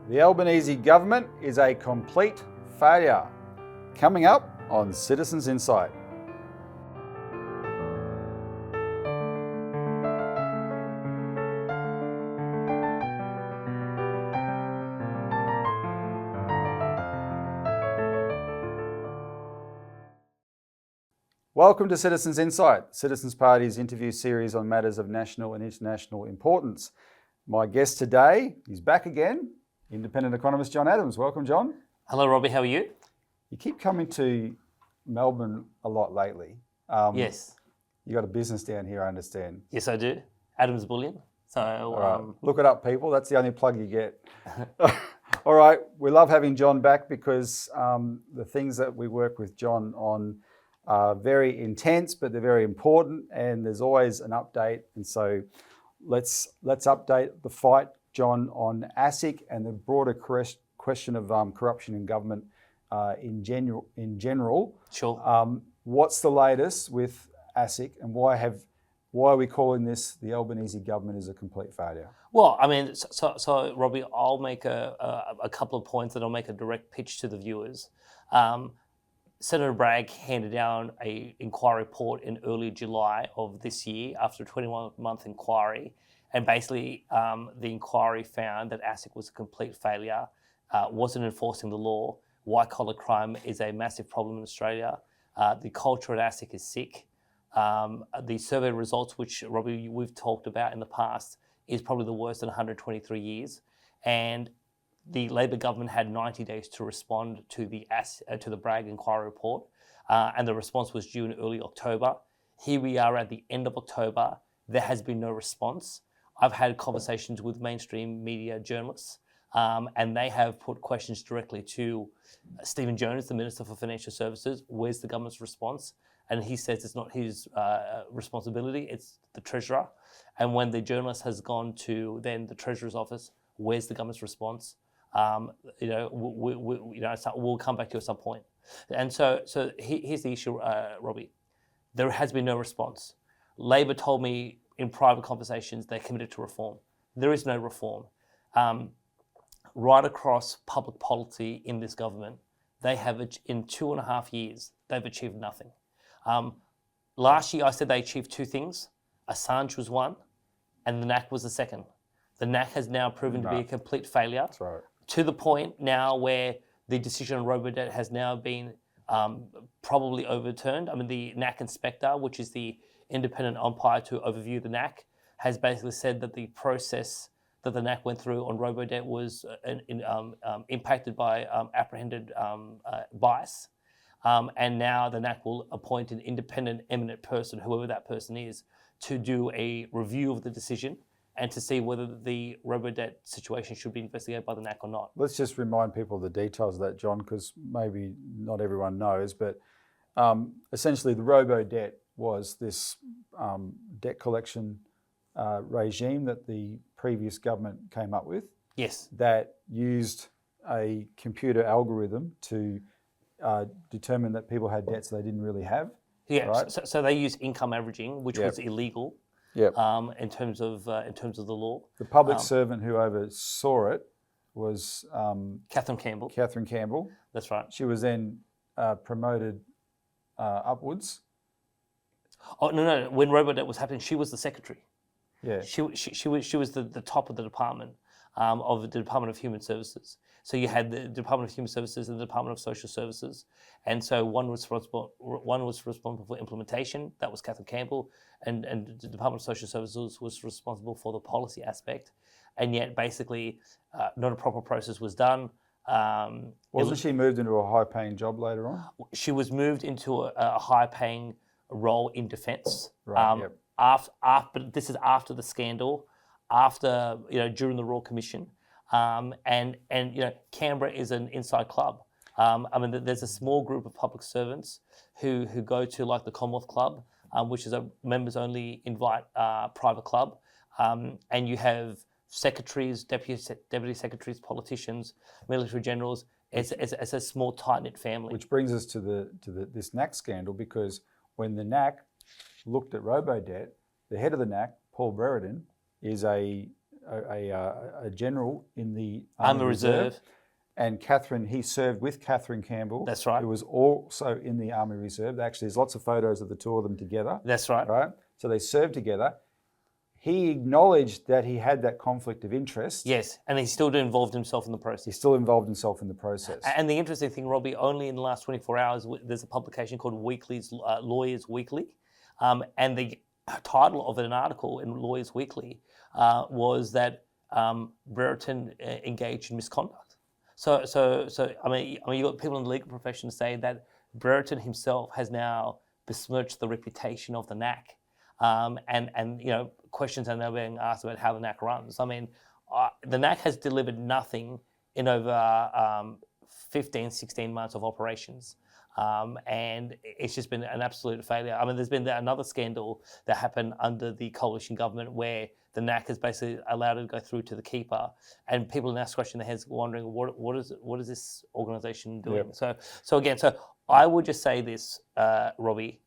The Albanese Government is a complete failure. Coming up on Citizens Insight. Welcome to Citizens Insight, Citizens Party's interview series on matters of national and international importance. My guest today is back again, independent economist John Adams. Welcome, John. Hello, Robbie. How are you? You keep coming to Melbourne a lot lately. Yes. You got a business down here, I understand. Yes, I do. Adams Bullion. So Right. Look it up, people. That's the only plug you get. All right. We love having John back because the things that we work with John on are very intense, but they're very important, and there's always an update. And so let's update the fight, John, on ASIC and the broader question of corruption in government in general. Sure. What's the latest with ASIC, and why are we calling this the Albanese government is a complete failure? Well, I mean, so Robbie, I'll make a couple of points and I'll make a direct pitch to the viewers. Senator Bragg handed down an inquiry report in early July of this year after a 21-month inquiry. And basically, the inquiry found that ASIC was a complete failure, wasn't enforcing the law. White-collar crime is a massive problem in Australia. The culture at ASIC is sick. The survey results, which, Robbie, we've talked about in the past, is probably the worst in 123 years. And the Labor government had 90 days to respond to the Bragg inquiry report, and the response was due in early October. Here we are at the end of October. There has been no response. I've had conversations with mainstream media journalists, and they have put questions directly to Stephen Jones, the Minister for Financial Services. Where's the government's response? And he says it's not his responsibility, it's the Treasurer. And when the journalist has gone to then the Treasurer's office, where's the government's response? We'll come back to you at some point. And so here's the issue, Robbie. There has been no response. Labor told me in private conversations they're committed to reform. There is no reform. Right across public policy in this government, they have, in 2.5 years, they've achieved nothing. Last year, I said they achieved two things. Assange was one, and the NAC was the second. The NAC has now proven to be a complete failure. That's right. To the point now where the decision on robo-debt has now been probably overturned. I mean, the NAC inspector, which is the independent umpire to overview the NAC, has basically said that the process that the NAC went through on robo-debt was impacted by apprehended bias. And now the NAC will appoint an independent, eminent person, whoever that person is, to do a review of the decision and to see whether the robo-debt situation should be investigated by the NAC or not. Let's just remind people of the details of that, John, because maybe not everyone knows, but essentially the robo-debt was this debt collection regime that the previous government came up with. Yes. That used a computer algorithm to determine that people had debts they didn't really have. Yeah, right? so they used income averaging, which was illegal. Yep. In terms of the law. The public servant who oversaw it was Catherine Campbell. Catherine Campbell. That's right. She was then promoted upwards. Oh no! When robo-debt was happening, she was the secretary. Yeah. She was the top of the department of the Department of Human Services. So you had the Department of Human Services and the Department of Social Services, and so one was responsible for implementation. That was Catherine Campbell, and the Department of Social Services was responsible for the policy aspect. And yet, basically, not a proper process was done. Wasn't she moved into a high-paying job later on? She was moved into a high-paying role in defence. Right. Yep. But this is after the scandal, during the Royal Commission. And Canberra is an inside club. There's a small group of public servants who go to like the Commonwealth Club, which is a members-only invite private club, and you have secretaries, deputy secretaries, politicians, military generals. It's a small, tight-knit family. Which brings us to this NAC scandal, because when the NAC looked at robo-debt, the head of the NAC, Paul Brereton, is a a general in the Army Army Reserve. And Catherine, he served with Catherine Campbell. That's right. Who was also in the Army Reserve. Actually, there's lots of photos of the two of them together. That's right. Right? So they served together. He acknowledged that he had that conflict of interest. Yes, and he still involved himself in the process. He still involved himself in the process. And the interesting thing, Robbie, only in the last 24 hours, there's a publication called Lawyers Weekly, and the title of an article in Lawyers Weekly was that Brereton engaged in misconduct. So I mean, you got people in the legal profession say that Brereton himself has now besmirched the reputation of the NAC, and you know, questions are now being asked about how the NAC runs. I mean, the NAC has delivered nothing in over 15, 16 months of operations. And it's just been an absolute failure. I mean, there's been another scandal that happened under the coalition government where the NAC has basically allowed it to go through to the keeper, and people are now scratching their heads, wondering what is this organisation doing? Yep. So again, I would just say this, Robbie.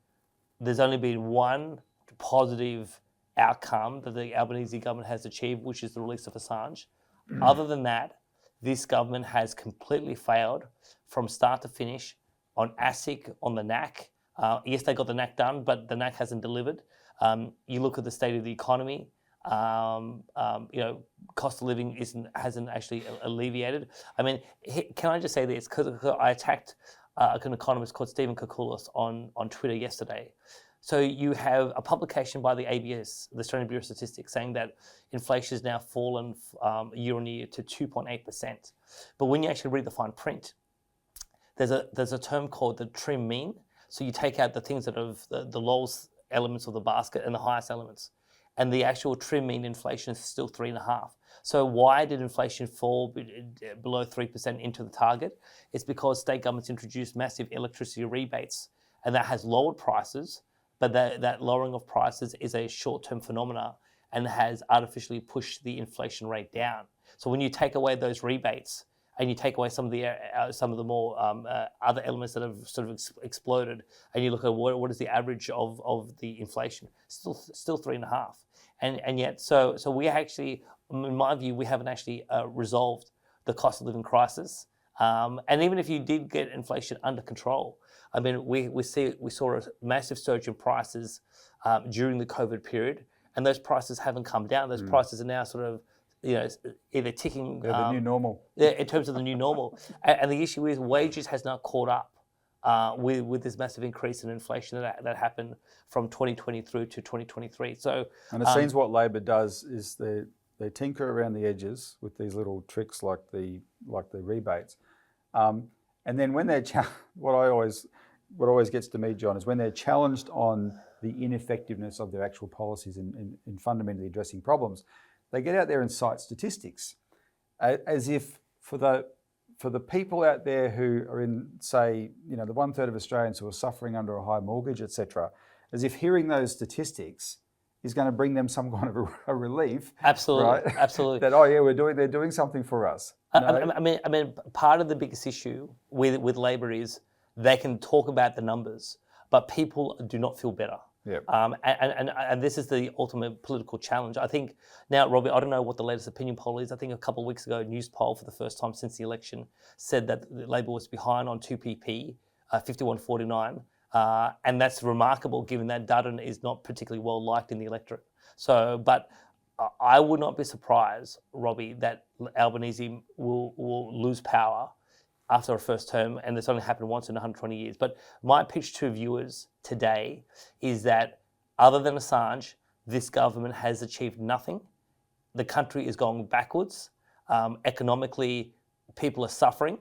There's only been one positive outcome that the Albanese government has achieved, which is the release of Assange. Other than that, this government has completely failed from start to finish on ASIC, on the NAC. Yes, they got the NAC done, but the NAC hasn't delivered. You look at the state of the economy. You know, cost of living hasn't actually alleviated. I mean, can I just say this? Because I attacked an economist called Stephen Koukoulas on Twitter yesterday. So you have a publication by the ABS, the Australian Bureau of Statistics, saying that inflation has now fallen year on year to 2.8%. But when you actually read the fine print, there's a term called the trim mean. So you take out the things that are the lowest elements of the basket and the highest elements. And the actual trim mean inflation is still 3.5%. So why did inflation fall below 3% into the target? It's because state governments introduced massive electricity rebates, and that has lowered prices, but that lowering of prices is a short-term phenomena and has artificially pushed the inflation rate down. So when you take away those rebates and you take away some of the more other elements that have sort of exploded, and you look at what is the average of the inflation, still 3.5%. And yet, so we actually, in my view, we haven't actually resolved the cost of living crisis. And even if you did get inflation under control, I mean, we saw a massive surge in prices during the COVID period, and those prices haven't come down. Those prices are now sort of, you know, either ticking. They're the new normal. Yeah, in terms of the new normal. And the issue is wages has not caught up with this massive increase in inflation that happened from 2020 through to 2023. So, and it seems what Labor does is they tinker around the edges with these little tricks like the rebates, and then when they're what always gets to me, John, is when they're challenged on the ineffectiveness of their actual policies in fundamentally addressing problems, they get out there and cite statistics, as if for the people out there who are in, say, you know, the 1/3 of Australians who are suffering under a high mortgage, etc., as if hearing those statistics is going to bring them some kind of a relief. Absolutely, right? absolutely. That, oh yeah, they're doing something for us. No? I mean, part of the biggest issue with Labor is they can talk about the numbers, but people do not feel better. Yep. And this is the ultimate political challenge. I think now, Robbie, I don't know what the latest opinion poll is. I think a couple of weeks ago, a news poll for the first time since the election said that Labor was behind on 2PP, 51-49. And that's remarkable given that Dutton is not particularly well liked in the electorate. So, but I would not be surprised, Robbie, that Albanese will lose power after a first term, and this only happened once in 120 years. But my pitch to viewers today is that other than Assange, this government has achieved nothing. The country is going backwards. Economically, people are suffering.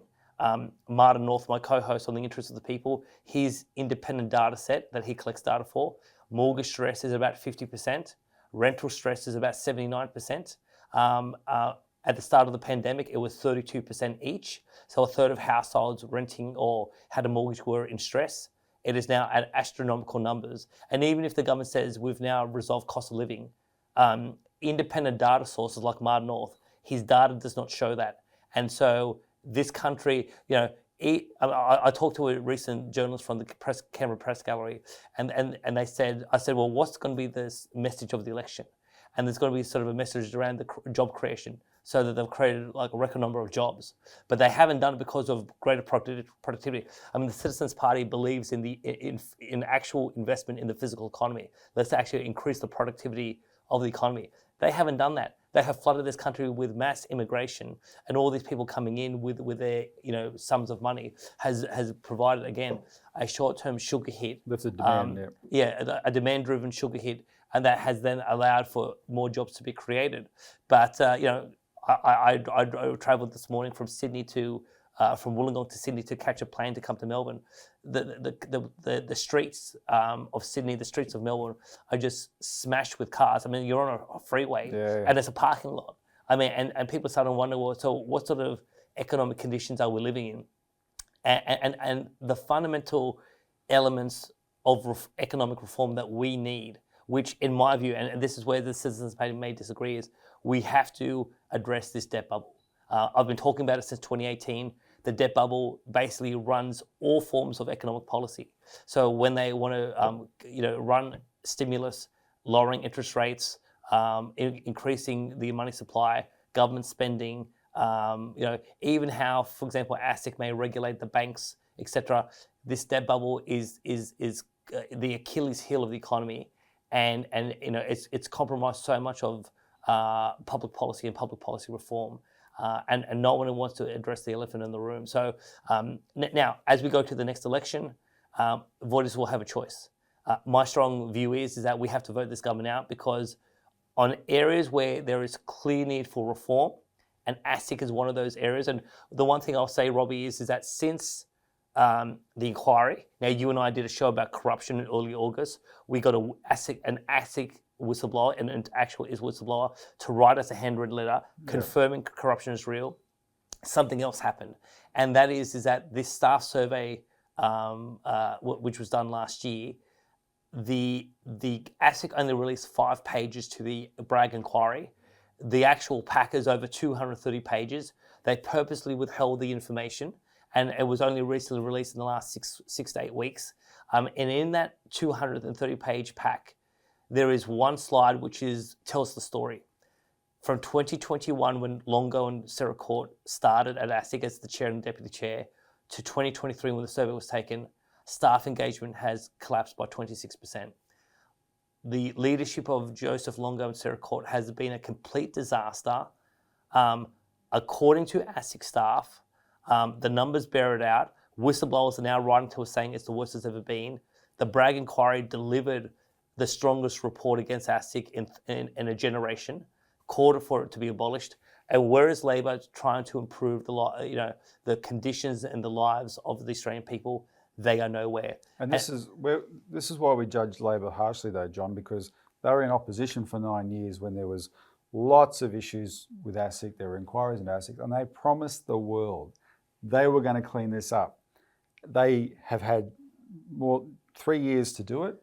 Martin North, my co-host on The Interest of the People, his independent data set that he collects data for, mortgage stress is about 50%, rental stress is about 79%. At the start of the pandemic, it was 32% each. So 1/3 of households renting or had a mortgage were in stress. It is now at astronomical numbers. And even if the government says we've now resolved cost of living, independent data sources like Martin North, his data does not show that. And so this country, you know, I talked to a recent journalist from the Canberra Press Gallery, and I said, well, what's going to be the message of the election? and there's going to be sort of a message around the job creation, so that they've created like a record number of jobs. But they haven't done it because of greater productivity. I mean, the Citizens Party believes in actual investment in the physical economy. Let's actually increase the productivity of the economy. They haven't done that. They have flooded this country with mass immigration, and all these people coming in with their sums of money has provided, again, a short-term sugar hit. That's a demand. A demand-driven sugar hit, and that has then allowed for more jobs to be created. But I travelled this morning from Sydney from Wollongong to Sydney to catch a plane to come to Melbourne. The streets of Sydney, the streets of Melbourne are just smashed with cars. I mean, you're on a freeway and it's a parking lot. I mean, and people start to wonder, well, so what sort of economic conditions are we living in? And the fundamental elements of economic reform that we need, which in my view, and this is where the Citizens Party may disagree, is we have to address this debt bubble. I've been talking about it since 2018. The debt bubble basically runs all forms of economic policy. So when they want to, run stimulus, lowering interest rates, increasing the money supply, government spending, even how, for example, ASIC may regulate the banks, etc. This debt bubble is the Achilles heel of the economy, and it's compromised so much of public policy and public policy reform. And no one wants to address the elephant in the room. So now, as we go to the next election, voters will have a choice. My strong view is that we have to vote this government out, because on areas where there is clear need for reform, and ASIC is one of those areas. And the one thing I'll say, Robbie, is that since the inquiry, now you and I did a show about corruption in early August. We got an ASIC whistleblower, and an actual whistleblower, to write us a handwritten letter confirming corruption is real. Something else happened, and that is that this staff survey, which was done last year, the ASIC only released 5 pages to the Bragg inquiry. The actual pack is over 230 pages. They purposely withheld the information, and it was only recently released in the last six to 8 weeks. And in that 230-page pack, there is one slide which tells the story. From 2021, when Longo and Sarah Court started at ASIC as the chair and deputy chair, to 2023, when the survey was taken, staff engagement has collapsed by 26%. The leadership of Joseph Longo and Sarah Court has been a complete disaster. According to ASIC staff, the numbers bear it out. Whistleblowers are now writing to us saying it's the worst it's ever been. The Bragg inquiry delivered the strongest report against ASIC in a generation, called for it to be abolished. And where is Labor trying to improve the conditions and the lives of the Australian people? They are nowhere. And this is why we judge Labor harshly, though, John, because they were in opposition for 9 years when there was lots of issues with ASIC. There were inquiries into ASIC, and they promised the world they were going to clean this up. They have had 3 years to do it,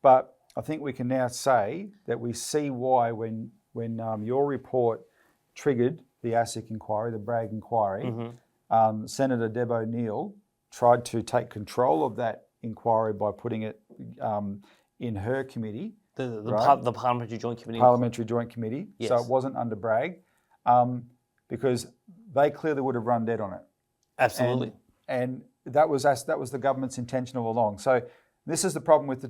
but I think we can now say that we see why when your report triggered the ASIC inquiry, the Bragg inquiry, Senator Deb O'Neill tried to take control of that inquiry by putting it in her committee. The Parliamentary Joint Committee. Parliamentary Joint Committee. Yes. So it wasn't under Bragg, because they clearly would have run dead on it. Absolutely. And that was the government's intention all along. So this is the problem with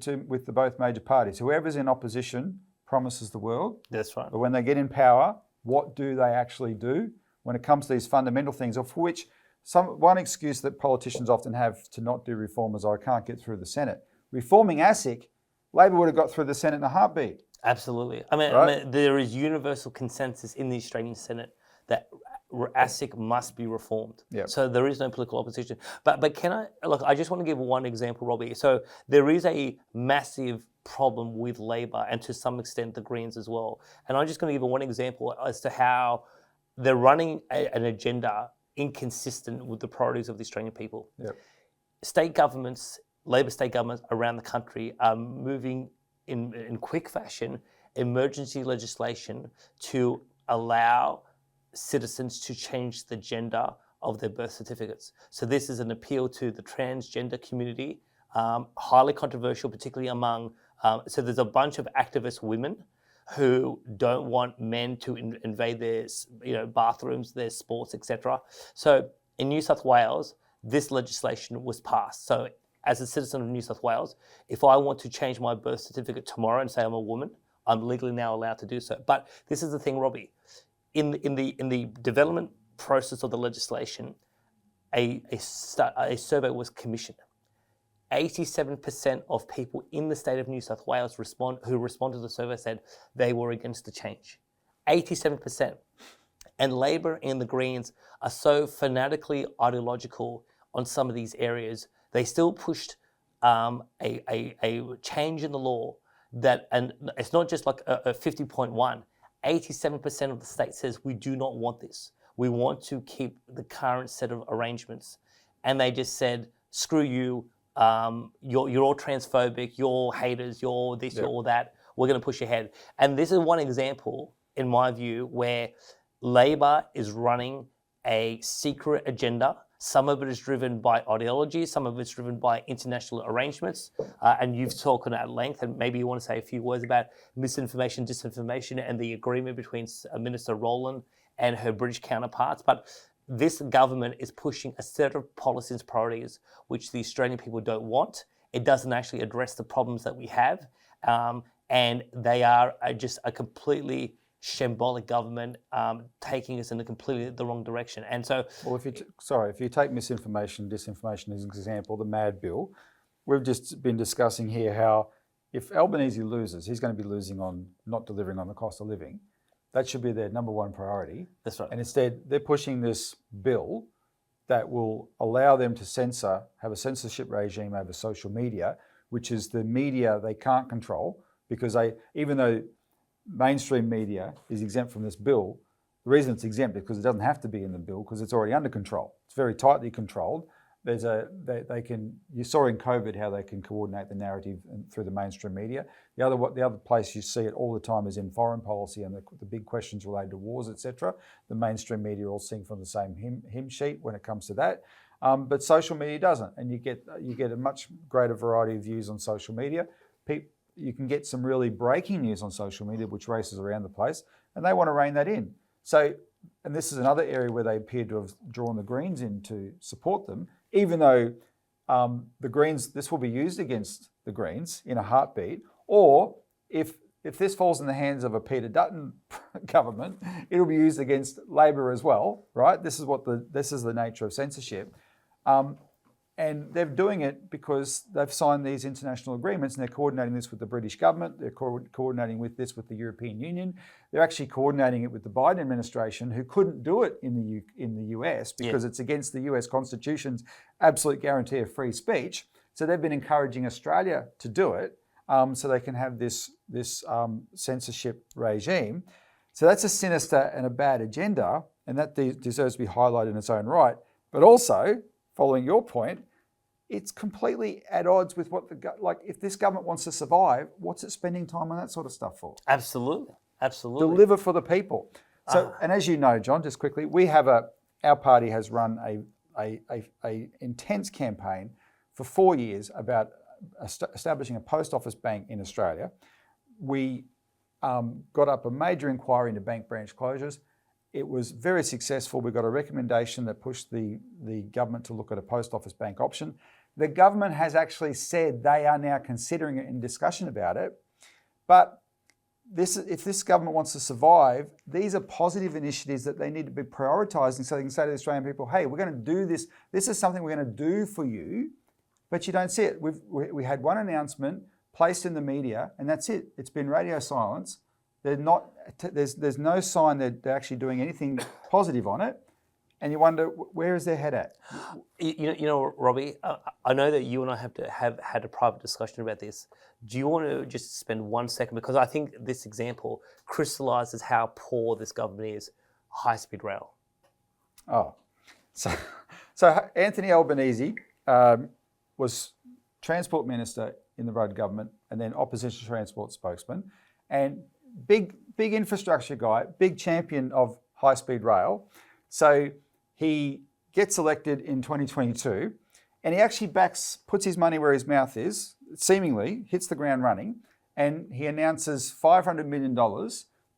the both major parties. Whoever's in opposition promises the world. That's right. But when they get in power, what do they actually do when it comes to these fundamental things, of which one excuse that politicians often have to not do reform is, I can't get through the Senate. Reforming ASIC, Labor would have got through the Senate in a heartbeat. Absolutely. I mean, there is universal consensus in the Australian Senate that ASIC must be reformed. Yep. So there is no political opposition. But I just want to give one example, Robbie. So there is a massive problem with Labor, and to some extent the Greens as well. And I'm just going to give one example as to how they're running an agenda inconsistent with the priorities of the Australian people. Yep. State governments, Labor state governments around the country are moving in quick fashion emergency legislation to allow citizens to change the gender of their birth certificates. So this is an appeal to the transgender community, highly controversial, particularly among, so there's a bunch of activist women who don't want men to invade their bathrooms, their sports, etc. So in New South Wales, this legislation was passed. So as a citizen of New South Wales, if I want to change my birth certificate tomorrow and say I'm a woman, I'm legally now allowed to do so. But this is the thing, Robbie. In the development process of the legislation, a survey was commissioned. 87% of people in the state of New South Wales who responded to the survey said they were against the change. 87%. And Labor and the Greens are so fanatically ideological on some of these areas. They still pushed a change in the law that, and it's not just like a 50.1. 87% of the state says we do not want this. We want to keep the current set of arrangements. And they just said, screw you, you're all transphobic, you're haters, you're this, you're all that. We're going to push ahead. And this is one example, in my view, where Labor is running a secret agenda. Some of it is driven by ideology, some of it's driven by international arrangements. And you've spoken at length, and maybe you want to say a few words about misinformation, disinformation, and the agreement between Minister Rowland and her British counterparts. But this government is pushing a set of policies and priorities which the Australian people don't want. It doesn't actually address the problems that we have. And they are just a completely shambolic government taking us in a completely the wrong direction. And so, well, if you take misinformation, disinformation as an example, the MAD bill, we've just been discussing here how if Albanese loses, he's going to be losing on not delivering on the cost of living. That should be their number one priority. That's right. And instead, they're pushing this bill that will allow them to have a censorship regime over social media, which is the media they can't control, because even though mainstream media is exempt from this bill, the reason it's exempt is because it doesn't have to be in the bill because it's already under control. It's very tightly controlled. You saw in COVID how they can coordinate the narrative through the mainstream media. The other place you see it all the time is in foreign policy and the big questions related to wars, etc. The mainstream media all sing from the same hymn sheet when it comes to that. But social media doesn't, and you get a much greater variety of views on social media. You can get some really breaking news on social media, which races around the place, and they want to rein that in. So, and this is another area where they appear to have drawn the Greens in to support them, even though the Greens, this will be used against the Greens in a heartbeat, or if this falls in the hands of a Peter Dutton government, it'll be used against Labor as well, right? This is the nature of censorship. And they're doing it because they've signed these international agreements and they're coordinating this with the British government. They're coordinating this with the European Union. They're actually coordinating it with the Biden administration, who couldn't do it in the US because it's against the US Constitution's absolute guarantee of free speech. So they've been encouraging Australia to do it so they can have this censorship regime. So that's a sinister and a bad agenda, and that deserves to be highlighted in its own right. But also, following your point, it's completely at odds with if this government wants to survive, what's it spending time on that sort of stuff for? Absolutely. Deliver for the people. So, and as you know, John, just quickly, our party has run a intense campaign for 4 years about establishing a post office bank in Australia. We got up a major inquiry into bank branch closures. It was very successful. We got a recommendation that pushed the government to look at a post office bank option. The government has actually said they are now considering it in discussion about it. But if this government wants to survive, these are positive initiatives that they need to be prioritising so they can say to the Australian people, hey, we're going to do this. This is something we're going to do for you, but you don't see it. We had one announcement placed in the media, and that's it. It's been radio silence. There's no sign that they're actually doing anything positive on it, and you wonder where is their head at. You know, Robbie, I know that you and I have had a private discussion about this. Do you want to just spend 1 second, because I think this example crystallises how poor this government is. High-speed rail. Oh, so Anthony Albanese was Transport Minister in the Rudd government, and then Opposition Transport spokesman, and big infrastructure guy, big champion of high-speed rail. So he gets elected in 2022, and he actually puts his money where his mouth is, seemingly hits the ground running, and he announces $500 million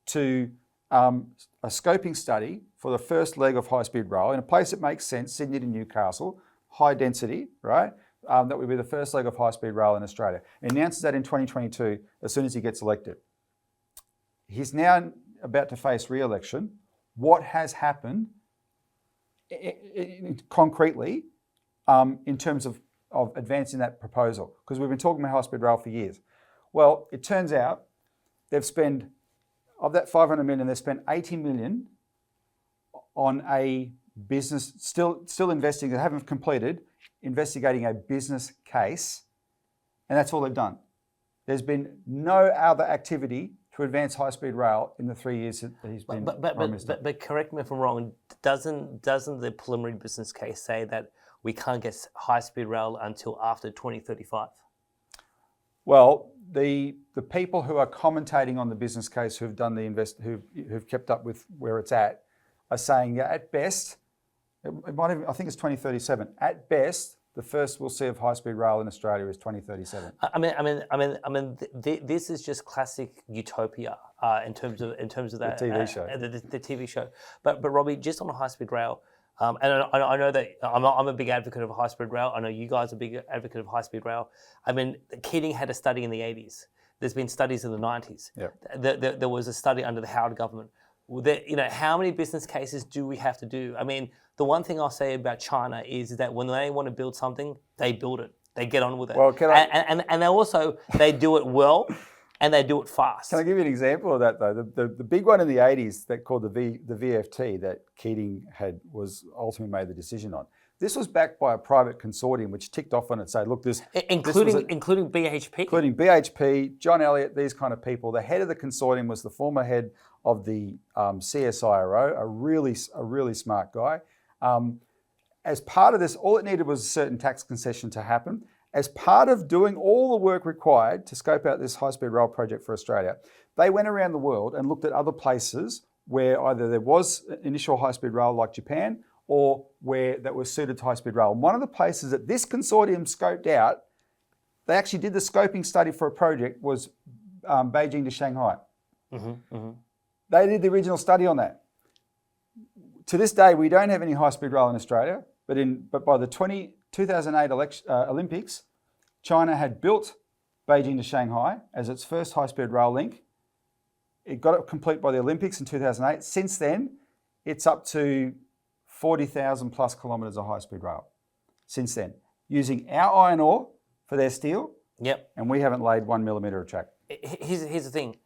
to a scoping study for the first leg of high-speed rail in a place that makes sense, Sydney to Newcastle, high density, right? That would be the first leg of high-speed rail in Australia. He announces that in 2022 as soon as he gets elected. He's now about to face re-election. What has happened concretely in terms of advancing that proposal? Because we've been talking about high-speed rail for years. Well, it turns out they've spent, of that 500 million, they've spent 80 million on a business, still investing, they haven't completed, investigating a business case, and that's all they've done. There's been no other activity to advance high-speed rail in the 3 years that he's been Prime Minister. But correct me if I'm wrong, doesn't the preliminary business case say that we can't get high-speed rail until after 2035? Well, the people who are commentating on the business case who've done who've kept up with where it's at are saying, yeah, at best, it might even, I think it's 2037. At best, the first we'll see of high-speed rail in Australia is 2037. This is just classic utopia in terms of that the TV show. The TV show. But Robbie, just on high-speed rail, and I know that I'm a big advocate of high-speed rail. I know you guys are a big advocate of high-speed rail. I mean, Keating had a study in the 80s. There's been studies in the 90s. Yep. There was a study under the Howard government. How many business cases do we have to do? I mean, the one thing I'll say about China is that when they want to build something, they build it. They get on with it. Well, and they do it well, and they do it fast. Can I give you an example of that though? The big one in the 80s that called the VFT that Keating was ultimately made the decision on. This was backed by a private consortium which ticked off on it, say, look, including BHP, including BHP, John Elliott, these kind of people. The head of the consortium was the former head of the CSIRO, a really smart guy. As part of this, all it needed was a certain tax concession to happen. As part of doing all the work required to scope out this high-speed rail project for Australia, they went around the world and looked at other places where either there was initial high-speed rail like Japan or where that was suited to high-speed rail. And one of the places that this consortium scoped out, they actually did the scoping study for a project, was Beijing to Shanghai. Mm-hmm, mm-hmm. They did the original study on that. To this day, we don't have any high-speed rail in Australia, but by the 2008 Olympics, China had built Beijing to Shanghai as its first high-speed rail link. It got it complete by the Olympics in 2008. Since then, it's up to 40,000 plus kilometres of high-speed rail. Since then, using our iron ore for their steel. Yep. And we haven't laid 1 millimetre of track. Here's the thing.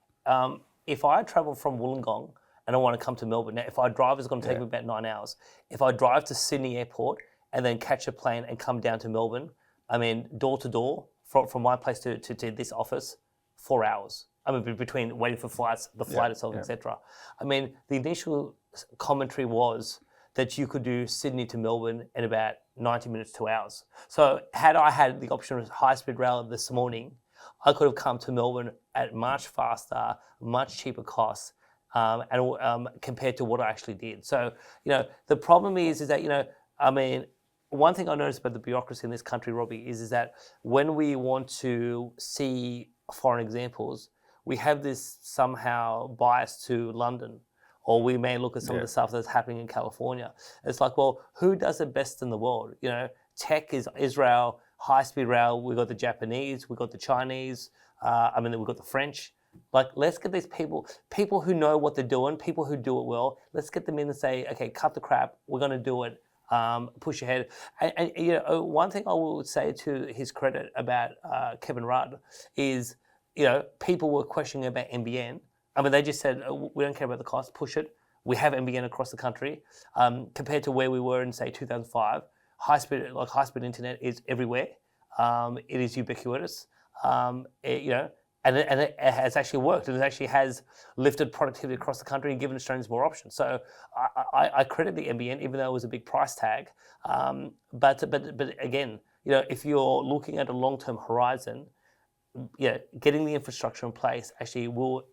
If I travel from Wollongong and I want to come to Melbourne, now if I drive, it's going to take me about 9 hours. If I drive to Sydney Airport and then catch a plane and come down to Melbourne, I mean, door to door, from my place to this office, 4 hours. I mean, between waiting for flights, the flight itself, etc. I mean, the initial commentary was that you could do Sydney to Melbourne in about 90 minutes, 2 hours. So had I had the option of high-speed rail this morning, I could have come to Melbourne at much faster, much cheaper costs, and compared to what I actually did. So, the problem is that, I mean, one thing I noticed about the bureaucracy in this country, Robbie, is that when we want to see foreign examples, we have this somehow bias to London, or we may look at some of the stuff that's happening in California. It's like, well, who does it best in the world? Tech is Israel, high-speed rail, we've got the Japanese, we've got the Chinese, we've got the French. Like, let's get these people who know what they're doing, people who do it well, let's get them in and say, okay, cut the crap, we're going to do it, push ahead. And one thing I will say to his credit about Kevin Rudd is, people were questioning about NBN. I mean, they just said, we don't care about the cost, push it. We have NBN across the country. Compared to where we were in, say, 2005, high-speed internet is everywhere. It is ubiquitous. And it has actually worked. It actually has lifted productivity across the country and given Australians more options. So I credit the NBN, even though it was a big price tag. But again, if you're looking at a long-term horizon, getting the infrastructure in place actually will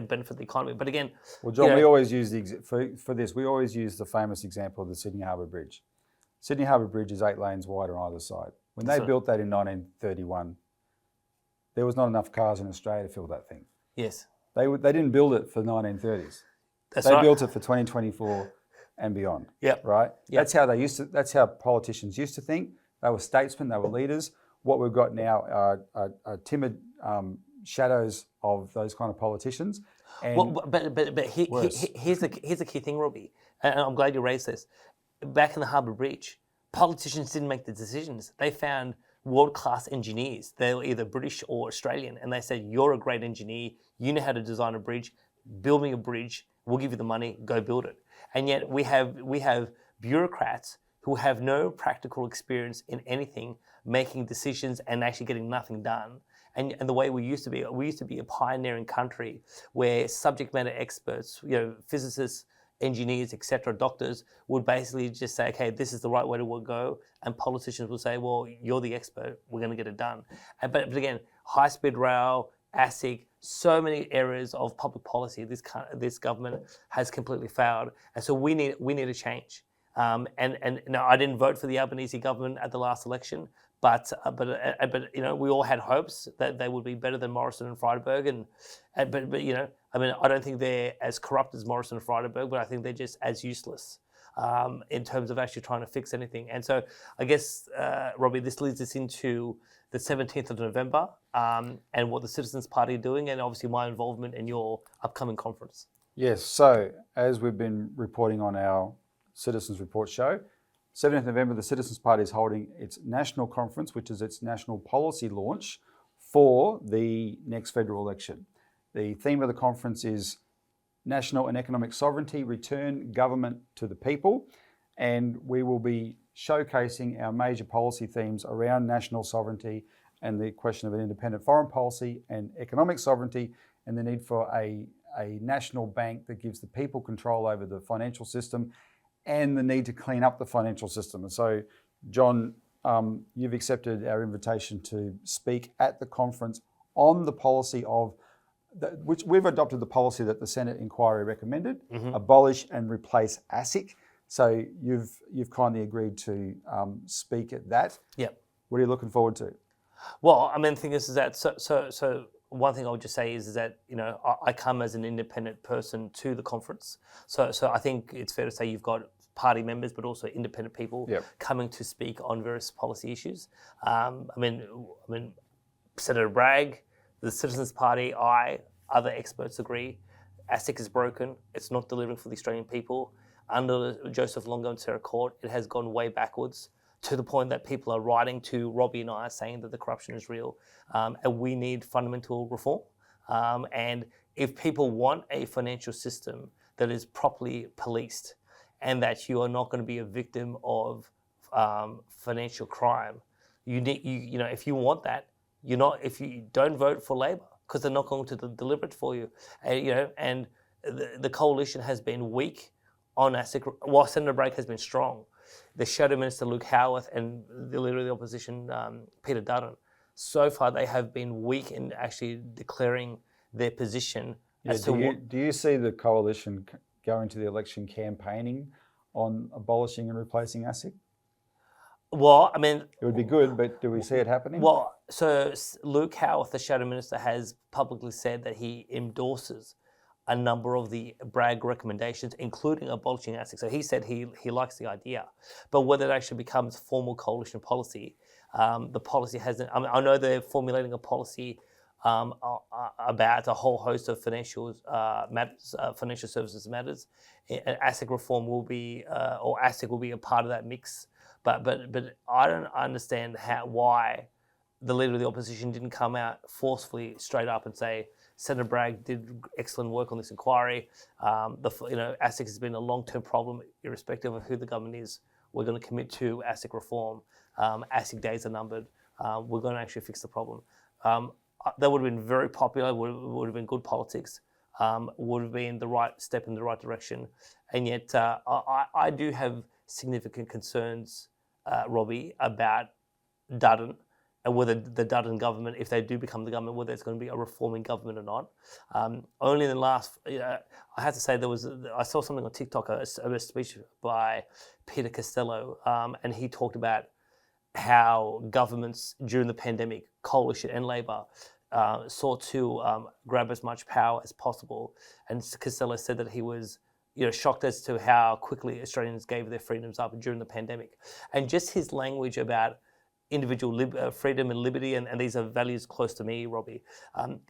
benefit the economy. But again, well, John, we always use for this. We always use the famous example of the Sydney Harbour Bridge. Sydney Harbour Bridge is 8 lanes wide on either side. When they built that in 1931, there was not enough cars in Australia to fill that thing. Yes. They didn't build it for the 1930s. That's They right. built it for 2024 and beyond. Yep. Right? Yep. That's how politicians used to think. They were statesmen, they were leaders. What we've got now are timid shadows of those kind of politicians. And Well, but here's the key thing, Robbie, and I'm glad you raised this. Back in the Harbour Bridge, politicians didn't make the decisions. They found world-class engineers. They were either British or Australian, and they said, "You're a great engineer. You know how to design a bridge. Build me a bridge. We'll give you the money. Go build it." And yet we have bureaucrats who have no practical experience in anything, making decisions and actually getting nothing done. And the way we used to be a pioneering country where subject matter experts, physicists, engineers, etc., doctors would basically just say, okay, this is the right way to go, and politicians would say, well, you're the expert, we're going to get it done. But again, high-speed rail, ASIC, so many areas of public policy, this government has completely failed, and so we need a change. And no, I didn't vote for the Albanese government at the last election, but we all had hopes that they would be better than Morrison and Frydenberg, but I don't think they're as corrupt as Morrison and Frydenberg, but I think they're just as useless in terms of actually trying to fix anything. And so I guess, Robbie, this leads us into the 17th of November and what the Citizens Party are doing, and obviously my involvement in your upcoming conference. yes, so as we've been reporting on our Citizens Report show, 17th November, the Citizens Party is holding its national conference, which is its national policy launch for the next federal election. The theme of the conference is National and Economic Sovereignty, Return Government to the People, and we will be showcasing our major policy themes around national sovereignty and the question of an independent foreign policy and economic sovereignty and the need for a national bank that gives the people control over the financial system and the need to clean up the financial system. And so, John, you've accepted our invitation to speak at the conference on the policy of, which we've adopted the policy that the Senate inquiry recommended, abolish and replace ASIC. So you've kindly agreed to speak at that. Yep. What are you looking forward to? Well, I mean, the thing is that so one thing I would just say is that I come as an independent person to the conference. So I think it's fair to say you've got party members, but also independent people coming to speak on various policy issues. I mean, Senator Bragg, the Citizens Party, other experts agree, ASIC is broken. It's not delivering for the Australian people. Under Joseph Longo and Sarah Court, it has gone way backwards to the point that people are writing to Robbie and I saying that the corruption is real, and we need fundamental reform. And if people want a financial system that is properly policed and that you are not going to be a victim of financial crime, if you want that, if you don't vote for Labor, because they're not going to deliver it for you. And the coalition has been weak on ASIC, while Senator Bragg has been strong. The Shadow Minister Luke Howarth and the Leader of the Opposition, Peter Dutton, so far they have been weak in actually declaring their position. Do you see the coalition going to the election campaigning on abolishing and replacing ASIC? Well, I mean, it would be good, but do we see it happening? Well, so Luke Howarth, the Shadow Minister, has publicly said that he endorses a number of the Bragg recommendations, including abolishing ASIC. So he said he likes the idea, but whether it actually becomes formal coalition policy, the policy hasn't. I mean, I know they're formulating a policy about a whole host of financial matters, financial services matters. And ASIC reform will be, or ASIC will be a part of that mix. But I don't understand why the Leader of the Opposition didn't come out forcefully straight up and say, Senator Bragg did excellent work on this inquiry. ASIC has been a long-term problem, irrespective of who the government is. We're going to commit to ASIC reform. ASIC days are numbered. We're going to actually fix the problem. That would have been very popular. Would have been good politics. Would have been the right step in the right direction. And yet, I do have significant concerns, Robbie, about Dutton and whether the Dutton government, if they do become the government, whether it's going to be a reforming government or not. Only in the last, I have to say, I saw something on TikTok, a speech by Peter Costello, and he talked about how governments during the pandemic, coalition and Labor, sought to grab as much power as possible. And Costello said that he was, shocked as to how quickly Australians gave their freedoms up during the pandemic. And just his language about individual freedom and liberty, and these are values close to me, Robbie.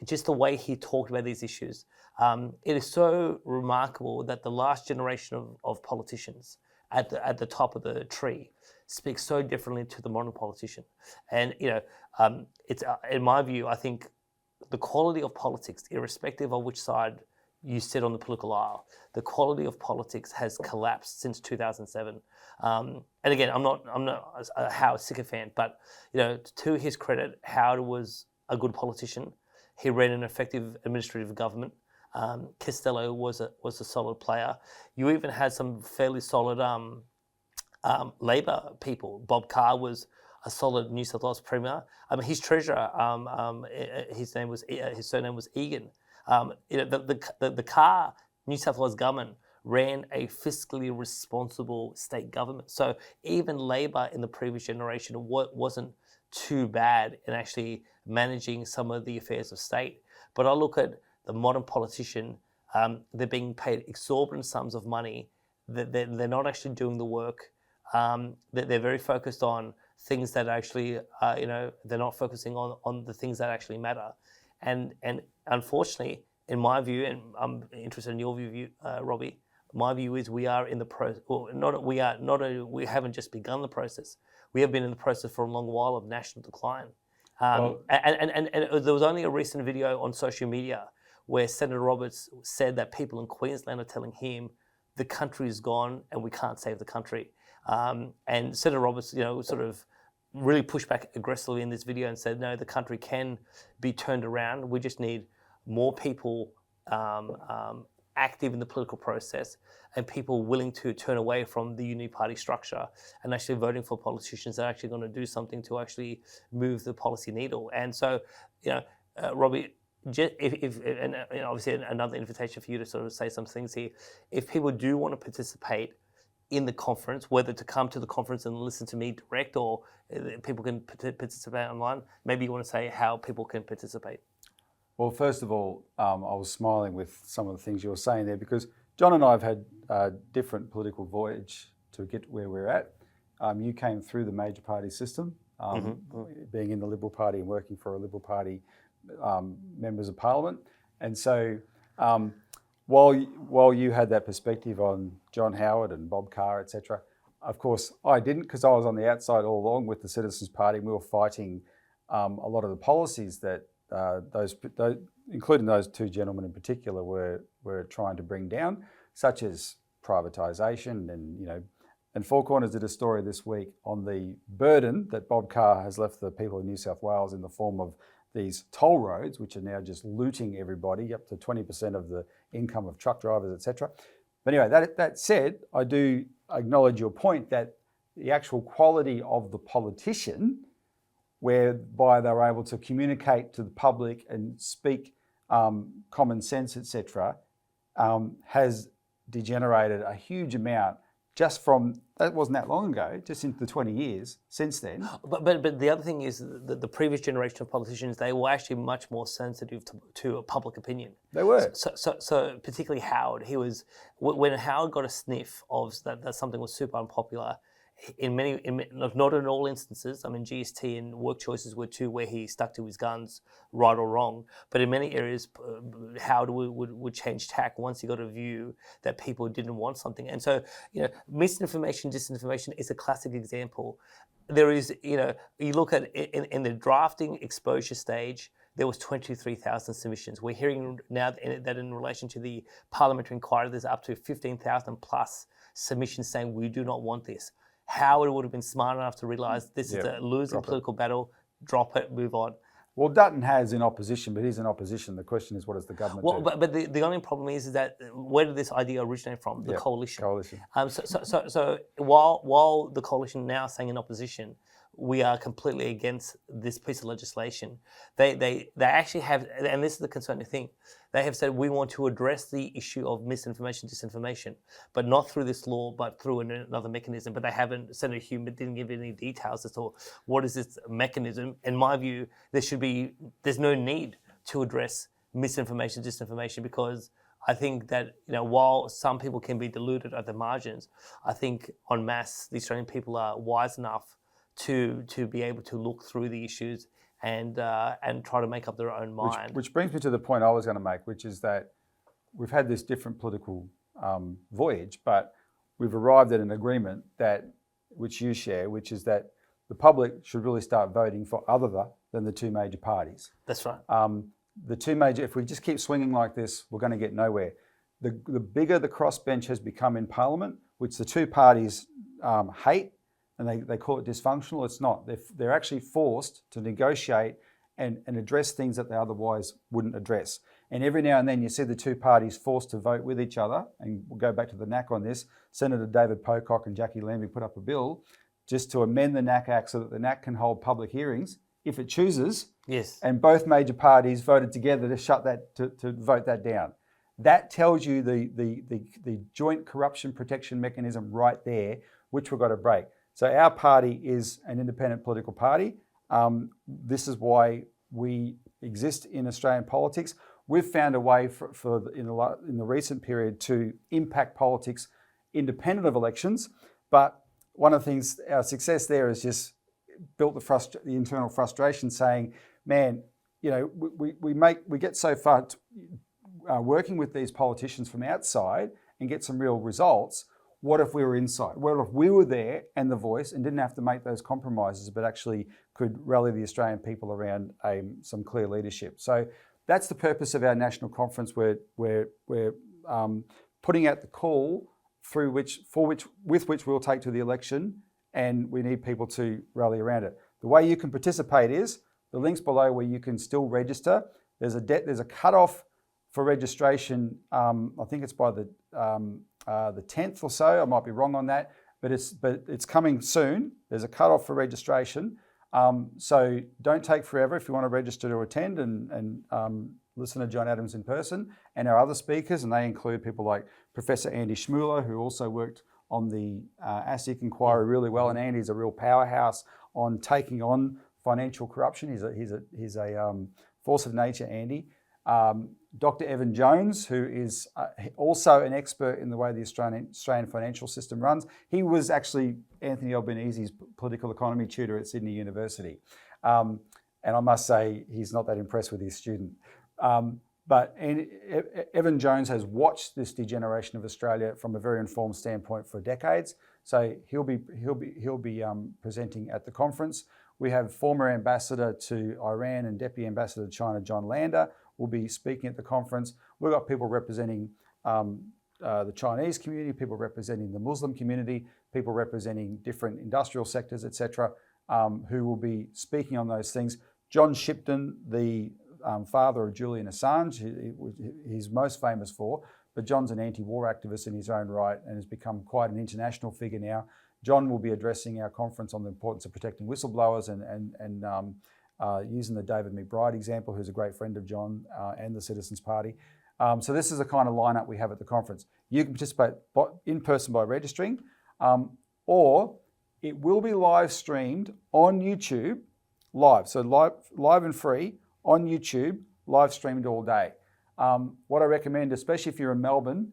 Just the way he talked about these issues. It is so remarkable that the last generation of politicians at the top of the tree speak so differently to the modern politician. And, it's in my view, I think the quality of politics, irrespective of which side you sit on the political aisle, the quality of politics has collapsed since 2007. And again, I'm not a Howard sycophant, but to his credit, Howard was a good politician. He ran an effective administrative government. Costello was a solid player. You even had some fairly solid Labor people. Bob Carr was a solid New South Wales Premier. His treasurer, his surname was Egan. The Carr New South Wales government ran a fiscally responsible state government. So even Labor in the previous generation wasn't too bad in actually managing some of the affairs of state. But I look at the modern politician, they're being paid exorbitant sums of money. They're not actually doing the work. They're very focused on things that actually, they're not focusing on the things that actually matter. And unfortunately, in my view, and I'm interested in your view, Robbie, my view is we are in the process, we haven't just begun the process. We have been in the process for a long while of national decline. And there was only a recent video on social media where Senator Roberts said that people in Queensland are telling him the country is gone and we can't save the country. And Senator Roberts, sort of really pushed back aggressively in this video and said, no, the country can be turned around. We just need more people active in the political process and people willing to turn away from the unity-party structure and actually voting for politicians that are actually going to do something to actually move the policy needle. And so, Robbie, and obviously another invitation for you to sort of say some things here. If people do want to participate in the conference, whether to come to the conference and listen to me direct or people can participate online, maybe you want to say how people can participate. Well, first of all, I was smiling with some of the things you were saying there because John and I have had a different political voyage to get where we're at. You came through the major party system, being in the Liberal Party and working for a Liberal Party members of Parliament. And so while you had that perspective on John Howard and Bob Carr, etc., of course I didn't, because I was on the outside all along with the Citizens Party. We were fighting a lot of the policies that those, including those two gentlemen in particular, were trying to bring down, such as privatisation and Four Corners did a story this week on the burden that Bob Carr has left the people of New South Wales in the form of these toll roads, which are now just looting everybody, up to 20% of the income of truck drivers, etc. But anyway, that said, I do acknowledge your point that the actual quality of the politician, whereby they're able to communicate to the public and speak common sense, etc., has degenerated a huge amount just from, that wasn't that long ago, just into the 20 years since then. But the other thing is the previous generation of politicians, they were actually much more sensitive to public opinion. They were. So particularly Howard, when Howard got a sniff of that something was super unpopular, not in all instances, GST and work choices were two where he stuck to his guns, right or wrong, but in many areas, Howard would change tack once he got a view that people didn't want something. And so, misinformation, disinformation is a classic example. There is, you look at in the drafting exposure stage, there was 23,000 submissions. We're hearing now that in relation to the parliamentary inquiry, there's up to 15,000 plus submissions saying we do not want this. Howard would have been smart enough to realise this is a losing political battle, drop it, move on. Well, Dutton has in opposition, but he's in opposition. The question is, what does the government do? But the only problem is that where did this idea originate from? The coalition. Coalition. So while the coalition now saying in opposition, we are completely against this piece of legislation. They actually have, and this is the concerning thing, they have said we want to address the issue of misinformation, disinformation, but not through this law, but through another mechanism. But they haven't, Senator Hume didn't give any details as to what is this mechanism. In my view, there's no need to address misinformation, disinformation, because I think that, while some people can be deluded at the margins, I think en masse, the Australian people are wise enough to be able to look through the issues and try to make up their own mind. Which brings me to the point I was going to make, which is that we've had this different political voyage, but we've arrived at an agreement which you share, which is that the public should really start voting for other than the two major parties. That's right. If we just keep swinging like this, we're going to get nowhere. The bigger the crossbench has become in Parliament, which the two parties hate, and they call it dysfunctional, it's not. They're actually forced to negotiate and address things that they otherwise wouldn't address. And every now and then you see the two parties forced to vote with each other, and we'll go back to the NAC on this. Senator David Pocock and Jackie Lambie put up a bill just to amend the NAC Act so that the NAC can hold public hearings if it chooses. Yes. And both major parties voted together to vote that down. That tells you the joint corruption protection mechanism right there, which we've got to break. So our party is an independent political party. This is why we exist in Australian politics. We've found a way in the recent period to impact politics independent of elections. But one of the things, our success there is just built the internal frustration, saying, man, we get so far working with these politicians from outside and get some real results. What if we were inside? What if we were there and the voice and didn't have to make those compromises, but actually could rally the Australian people around some clear leadership? So that's the purpose of our national conference. We're putting out the call with which we'll take to the election, and we need people to rally around it. The way you can participate is the links below where you can still register. There's a cutoff for registration. I think it's by the 10th or so. I might be wrong on that, but it's coming soon. There's a cutoff for registration. So don't take forever if you want to register to attend and listen to John Adams in person and our other speakers, and they include people like Professor Andy Schmuller, who also worked on the ASIC inquiry really well, and Andy's a real powerhouse on taking on financial corruption. He's a force of nature, Andy. Dr. Evan Jones, who is also an expert in the way the Australian financial system runs. He was actually Anthony Albanese's political economy tutor at Sydney University. And I must say, he's not that impressed with his student. But Evan Jones has watched this degeneration of Australia from a very informed standpoint for decades. So he'll be presenting at the conference. We have former ambassador to Iran and deputy ambassador to China, John Lander, will be speaking at the conference. We've got people representing the Chinese community, people representing the Muslim community, people representing different industrial sectors, etc., who will be speaking on those things. John Shipton, the father of Julian Assange, he's most famous for, but John's an anti-war activist in his own right and has become quite an international figure now. John will be addressing our conference on the importance of protecting whistleblowers and using the David McBride example, who's a great friend of John and the Citizens Party. So this is the kind of lineup we have at the conference. You can participate in person by registering, or it will be live streamed on YouTube, live and free on YouTube, live streamed all day. What I recommend, especially if you're in Melbourne,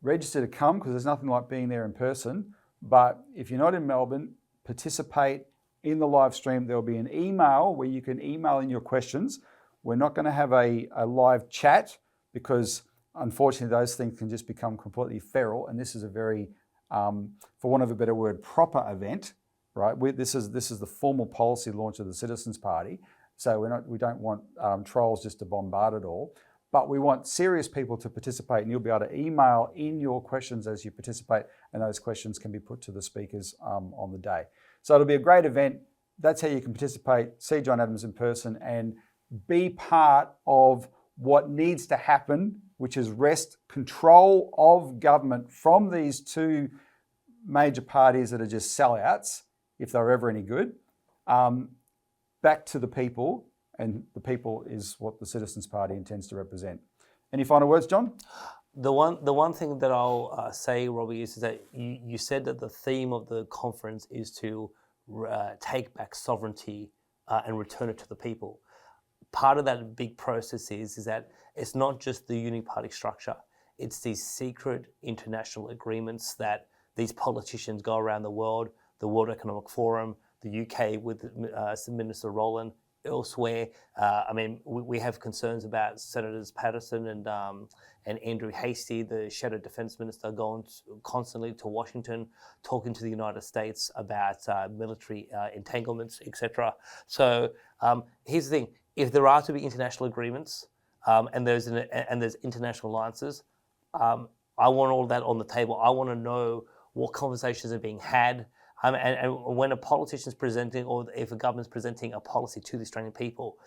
register to come, because there's nothing like being there in person. But if you're not in Melbourne, participate in the live stream. There'll be an email where you can email in your questions. We're not going to have a live chat because unfortunately those things can just become completely feral. And this is a very, for want of a better word, proper event, right? This is the formal policy launch of the Citizens Party. So we don't want trolls just to bombard it all. But we want serious people to participate, and you'll be able to email in your questions as you participate, and those questions can be put to the speakers on the day. So it'll be a great event. That's how you can participate, see John Adams in person, and be part of what needs to happen, which is wrest control of government from these two major parties that are just sellouts, if they're ever any good, back to the people, and the people is what the Citizens Party intends to represent. Any final words, John? The one thing that I'll say, Robbie, is that you said that the theme of the conference is to take back sovereignty and return it to the people. Part of that big process is that it's not just the uniparty structure, it's these secret international agreements that these politicians go around the World Economic Forum, the UK with Minister Rowland, elsewhere. We have concerns about Senators Patterson and Andrew Hastie, the Shadow Defence Minister, going constantly to Washington, talking to the United States about military entanglements, etc. So here's the thing: if there are to be international agreements and there's international alliances, I want all that on the table. I want to know what conversations are being had. And when a politician is presenting, or if a government is presenting a policy to the Australian people,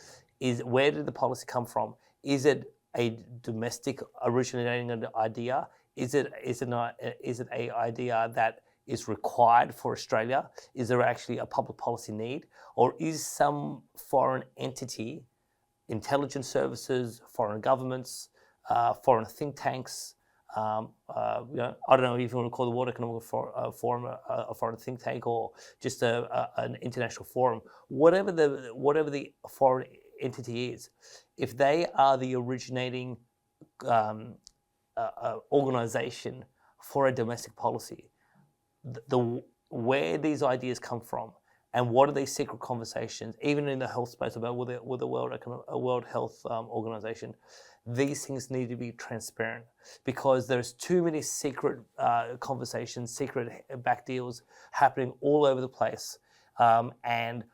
where did the policy come from? Is it a domestic originating idea? Is it a idea that is required for Australia? Is there actually a public policy need, or is some foreign entity, intelligence services, foreign governments, foreign think tanks? I don't know if you want to call the World Economic Forum a foreign think tank, or just an international forum. Whatever the foreign entity is, if they are the originating organisation for a domestic policy, where these ideas come from, and what are these secret conversations, even in the health space about with the World Health Organization. These things need to be transparent, because there's too many secret conversations, secret back deals happening all over the place. And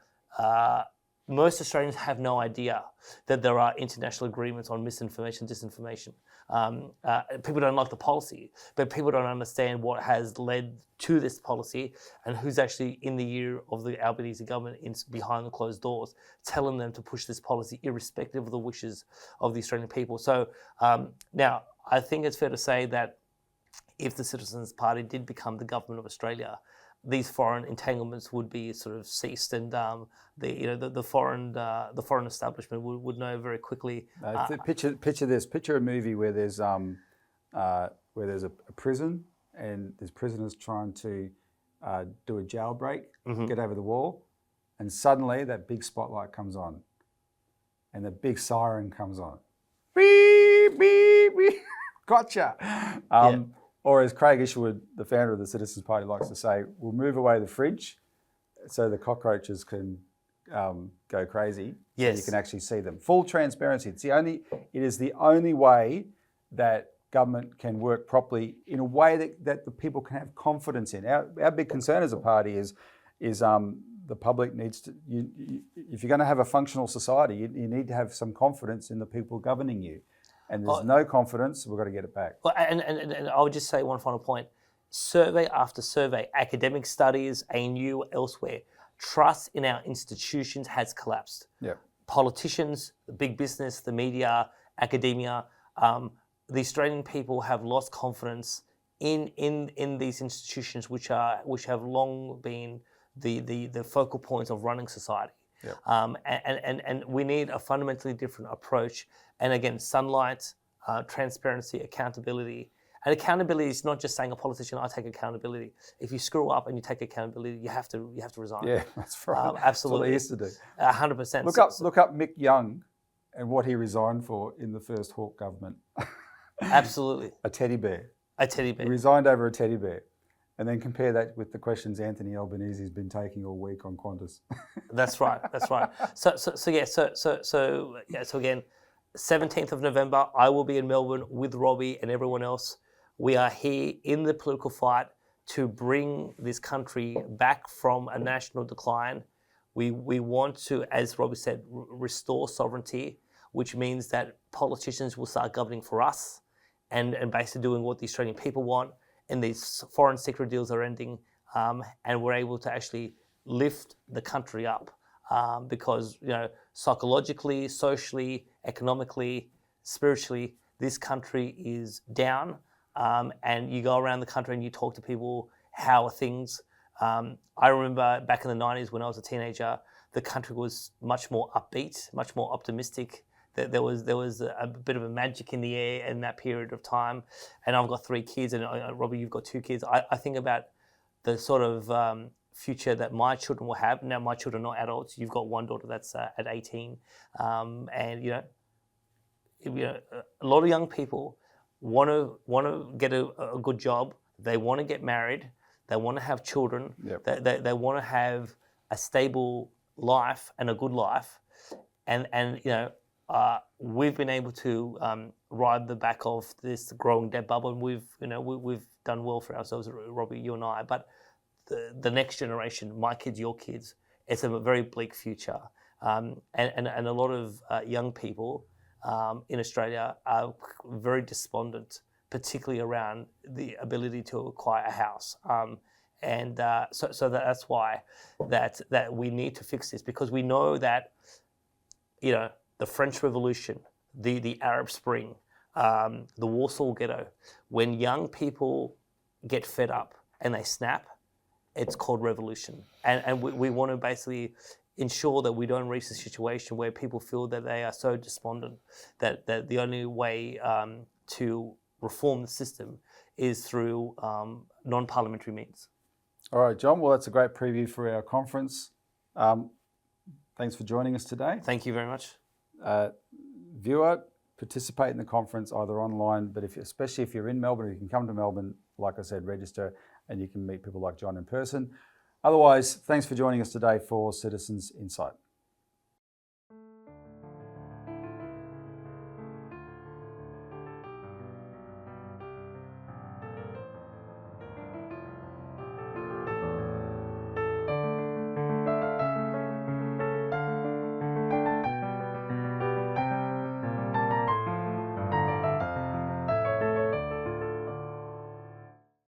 most Australians have no idea that there are international agreements on misinformation, disinformation. People don't like the policy, but people don't understand what has led to this policy and who's actually in the ear of the Albanese government behind the closed doors, telling them to push this policy irrespective of the wishes of the Australian people. So now, I think it's fair to say that if the Citizens Party did become the government of Australia, these foreign entanglements would be sort of ceased, and the foreign establishment would know very quickly. Picture this. Picture a movie where there's a prison, and there's prisoners trying to do a jailbreak, get over the wall, and suddenly that big spotlight comes on, and the big siren comes on. Beep, beep, beep. Gotcha. Or as Craig Isherwood, the founder of the Citizens Party, likes to say, we'll move away the fridge so the cockroaches can go crazy. Yes. So you can actually see them. Full transparency. It is the only way that government can work properly in a way that the people can have confidence in. Our big concern as a party is the public needs to. If you're going to have a functional society, you need to have some confidence in the people governing you. And there's no confidence, we've got to get it back. Well, and I would just say one final point. Survey after survey, academic studies, ANU, elsewhere, trust in our institutions has collapsed. Yeah. Politicians, the big business, the media, academia, the Australian people have lost confidence in these institutions which have long been the focal points of running society. Yep. And we need a fundamentally different approach. And again, sunlight, transparency, accountability. And accountability is not just saying a politician, I take accountability. If you screw up and you take accountability, you have to resign. Yeah, that's right. Absolutely. That's what he used to do. 100%. Look up Mick Young and what he resigned for in the first Hawke government. Absolutely. A teddy bear. A teddy bear. He resigned over a teddy bear. And then compare that with the questions Anthony Albanese has been taking all week on Qantas. That's right. So again, 17th of November, I will be in Melbourne with Robbie and everyone else. We are here in the political fight to bring this country back from a national decline. We want to, as Robbie said, restore sovereignty, which means that politicians will start governing for us and basically doing what the Australian people want. And these foreign secret deals are ending, and we're able to actually lift the country up because, psychologically, socially, economically, spiritually, this country is down. And you go around the country and you talk to people, how are things? I remember back in the 90s when I was a teenager, the country was much more upbeat, much more optimistic. There was a bit of a magic in the air in that period of time. And I've got 3 kids, and Robbie, you've got 2 kids. I think about the sort of future that my children will have. Now, my children are not adults. You've got one daughter that's at 18, and you know, a lot of young people want to get a good job. They want to get married. They want to have children. Yep. They want to have a stable life and a good life, and you know, we've been able to ride the back of this growing debt bubble, and we've done well for ourselves, Robbie, you and I. But the next generation, my kids, your kids, it's a very bleak future, and a lot of young people in Australia are very despondent, particularly around the ability to acquire a house. So that's why that we need to fix this, because we know that, you know, the French Revolution, the Arab Spring, the Warsaw Ghetto, when young people get fed up and they snap, it's called revolution. And we want to basically ensure that we don't reach a situation where people feel that they are so despondent that the only way to reform the system is through non-parliamentary means. All right, John. Well, that's a great preview for our conference. Thanks for joining us today. Thank you very much. Viewer, participate in the conference either online, but especially if you're in Melbourne, you can come to Melbourne, like I said, register, and you can meet people like John in person. Otherwise, thanks for joining us today for Citizens Insight.